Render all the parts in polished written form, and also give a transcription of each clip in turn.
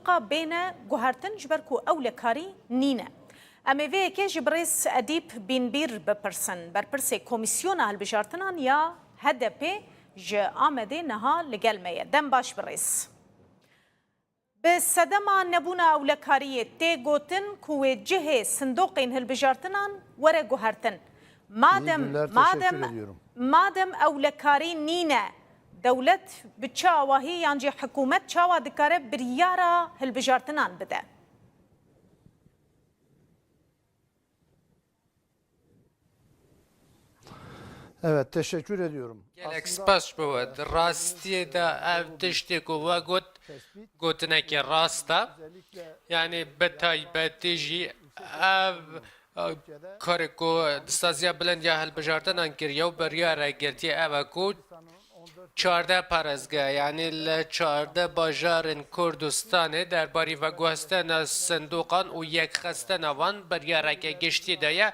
صندوقة بين جوهرتن جبركو أولى كاري نينا أما في كيج بريس أديب بينبير ببرسن بربرسي كوميسيونا هالبجارتنان يا هدبي جا آمده نها لقلمية دم باش بريس بالسدما نبونا أولى كارية تيغوتن كوي جهة صندوقين هالبجارتنان ورا جوهرتن مادم أولى كاري نينا دولة بتشاوى هي يعني حكومة تشاوى دكارة بريارة هالبجارتنان بدا Evet, teşekkür ediyorum. Gelek spas بود راستی دا ev tiştê ku ve gotinekê rast e yani bi taybetî jî ev karê ku saziya bilind ya hilbijartinan kiriye û biryara girtiye ev e ku 14 parêzge yani li 14 bajarên Kurdistanê derbarî veguhestena sindoqan û yekxestena wan biryareke giştî de ye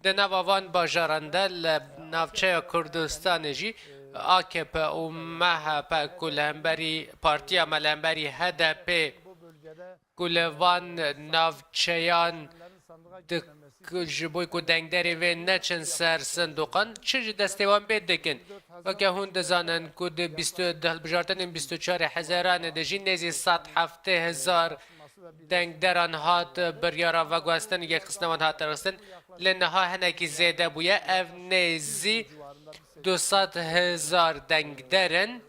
di nava van bajaran de li navçeya Kurdistanê jî AKP û MHP ku li hemberî partiya me li hemberî HDP ku li van navçeyan ji bo ku dengderê vê neçin ser sindoqan çi ji destê wan pê dikin veke hûn dizanin ku di hilbijartinên 24 hezaranê de jî nêzî 170,000 dengderan hat biryara veguhestin yekxistnewan hat rixistin li niha hinekî zêde bûye ev nêzî 200,000 dengderin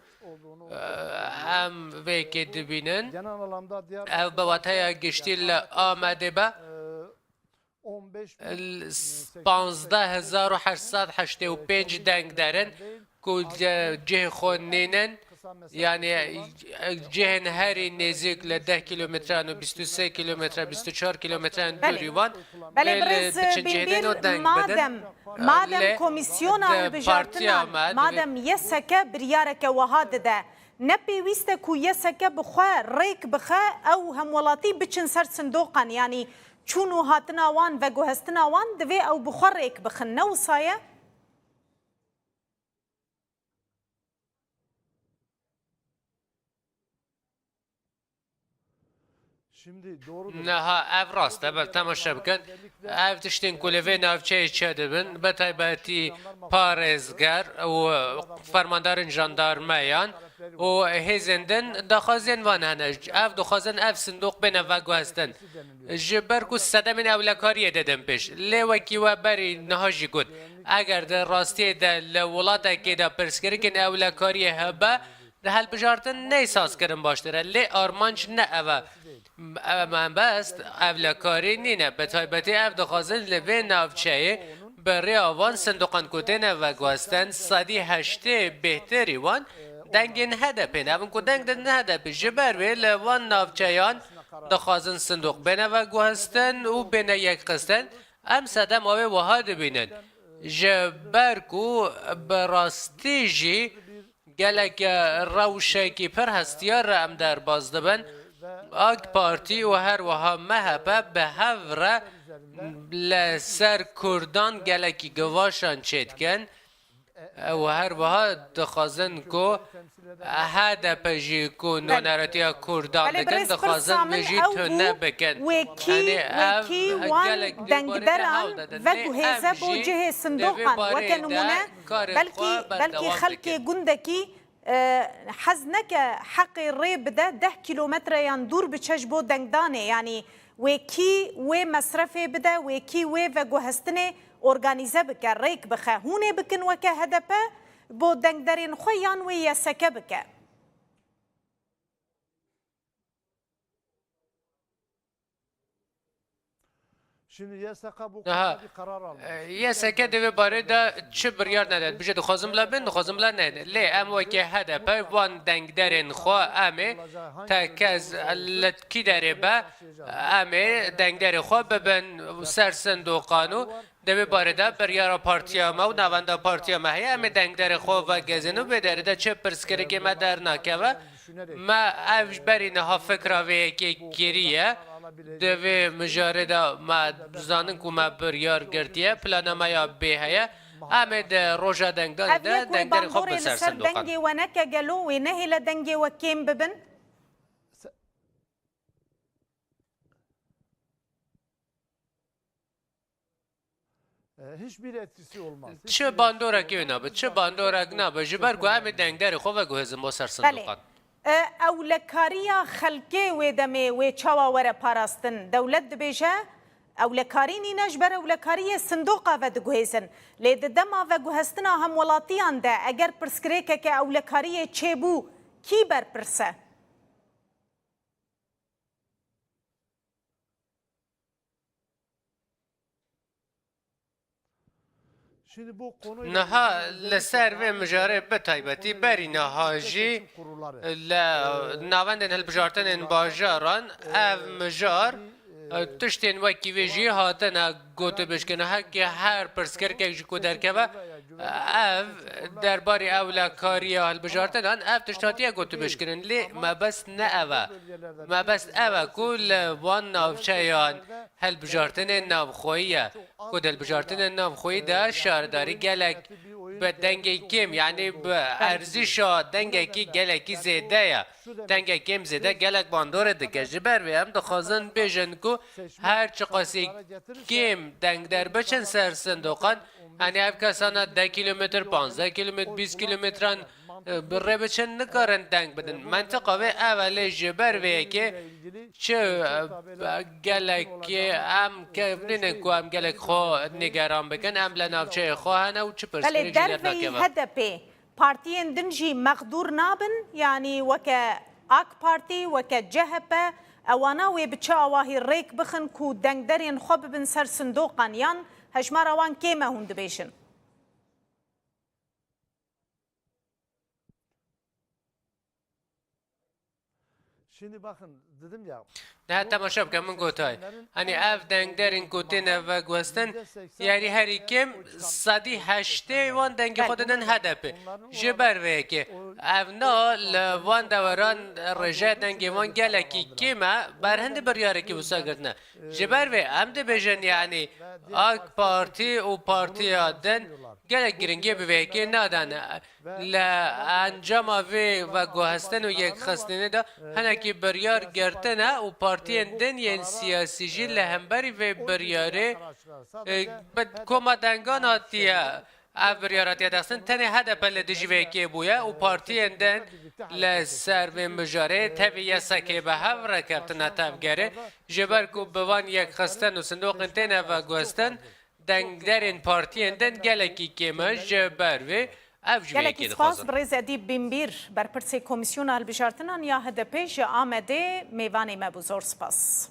em vêkê dibînin ev bi wateya giştî li Amedê be 15,885 dengderin ku cihê xwe nînin yani cihên herî nêzik li 10 kilometran û 23 kilometran 24 kilometran dûrî wan biçin cihêdên o deng bidin madem komisyona hilbijartinan madem yeseke biryareke wiha dide ne pêwîst e ku yeseke bixwe rêk bixe ew hemwelatî biçin ser sindoqan yani çûn û hatina wan veguhestina wan divê ew bixwe rêk bixin ne wisa ye Neha ev rast e temaşe bikin ev tiştên ku li vê navçeyê çedibin bi taybetî parêzger û fermandarên jandarmeyan û hêzên din daxwazên wan hene ev dixwazin ev sindoq bêne veguhestin ji ber ku sedemên ewlekariyê didin pêş lê wekî we berî niha jî got eger di rastiyê de li welatekê de pirsgirêkên ewlekariyê hebe di hilbijartin ney sazkirin baştir e lê armanc ne ev e من بست اولکاری نینه به تایبتی اف دخوازن لبه نافچهی بری آوان صندوقان کتین و گوستن صدی هشته بهتری وان دنگین هدپین اون که دنگ دن هدپی جبر وی لوان نافچهیان دخوازن صندوق بینه و گوستن و بینه یک قستن ام سدم آوه وها دبینن جبر کو براستی جی گلک روشکی پر هستیار ام در باز دبن AK Parti û her wiha MHP bi hev re li ser Kurdan gelekî givaşan çêdikin û her wiha dixwazin ku HDP jî ku noneretiya Kurdan dikin dixwazin wê jî tune bikin wekî wan dengderan veguhêze bo cihê sindoqan weke numune belkî xelkê gundekî حز نکه حق ری بده 10 کیلومتر یان دور بچش بو دنگدانه یعنی وکی و مصرف بده وکی و گوهستنه ارگانیزه بکه ریک بخه هونه بکن وکه هدپه بو دنگدارین خویان و یسکه بکه یسکه دوی باره دا چه بریار نداد بجه دخوازم لبن دخوازم لنه لی ام وکی هدف وان دنگ درین خواه امه تاکز لتکی داره با امه دنگ داره خواه ببن سر صندوقانو دوی باره دا بریار پارتیا ما و نوانده پارتیا ما هی امه دنگ داره خواه و گزینو بداره دا چه پرسکره که ما در ناکه و ما اوش بری نها فکر وی که گریه دوی مجارده ما زانن که ما بریار گردیه پلانما یا بیهیه امه ده روژا دنگدان ده دنگداری خوب بسر صندوقان. دنگی و نکه گلو و نهی لدنگی و کم ببن؟ hiçbir etkisi olmaz. چه باندورکی نابه چه باندورک نابه جبر گو هم دنگدر خو و گو هزم با سر صندوقات او لکاریا خلقی و دمی و چاوا وره پاراستن دولت دبیجه او لکاری نینش بر او لکاری صندوقا و دگوهیزن لید دما و گوهستنا هم ولاتیان ده اگر پرسکریکه که او لکاری چه بو کی بر پرسه؟ نها لسر و مجاره بتایبتی بری نهاجی ناوندن هلبجارتن باجاران او مجار تشتین وکی ویجی هاتن گوته بشکنه هکی هر پرسکر که جکو درکه و او درباری اولا کاری هلبجارتن او تشتاتی گوته بشکنن لی ما بس نه اوه ما بس اوه کل وان نافچهیان هلبجارتن نافخویه کد هلبجارتن نافخویی ده شارداری گلک به دنگی کم یعنی به ارزش دنگی کی گلکی زیده یا دنگی کم زیده گلک بانداره دکه جبر و هم دخوازن بیجن که هر چه قاسی کم دنگ در بچن سر صندوقان یعنی هر کسانا 10 کیلومتر 15 کیلومتر 20 کیلومتران بره بچن نکارن دنگ بدن منطقه و اولی جبر و که چه گلکی هم که نینکو هم گلک خواه نگران بکن هم لنافچه خواه و چه پرسکری جلر نکه و هدپی پارتیین دنجی مقدور نابن یعنی وکه آک پارتی وکه جهبه اوانا و بچه آواهی ریک بخن کو دنگ درین خوب بن سر صندوقان یان هشمار اوان کیمه هند بیشن Şimdi bakın dedim ya. نه تماشا بکن من گوتای هنی اف دنگ درین گوتین و گوستن یعنی هری کم صدی هشته وان دنگ خودن هدپه جبر وی که اف نا لوان دوران رجا دنگ وان گلکی کمه برهند بریاره که بسا گرتنه جبر وی هم ده بجن یعنی آک پارتی و پارتی آدن گلک گرنگی بوی که نادن لانجام وی و گوهستن و یک خستنه دا هنه که بریار گرتنه و پارتین دن یعنی سیاسی جی لهمبری و بریاره کمدنگان آتیه او بریارات یادستن تنه هدف لدیجوه که بویا و پارتین دن لسر و مجاره تبیه سکه به هفره کرتنه تفگره جبر که بوان یک خستن و صندوق تنه و گوستن دنگ در این پارتین دن گلکی که مش جبر و گلکی سپاس برز ادیب بینبیر بر پرسی کمیسیون هلبجارتنان یا هدپیش آمده میوانی مبوزور سپاس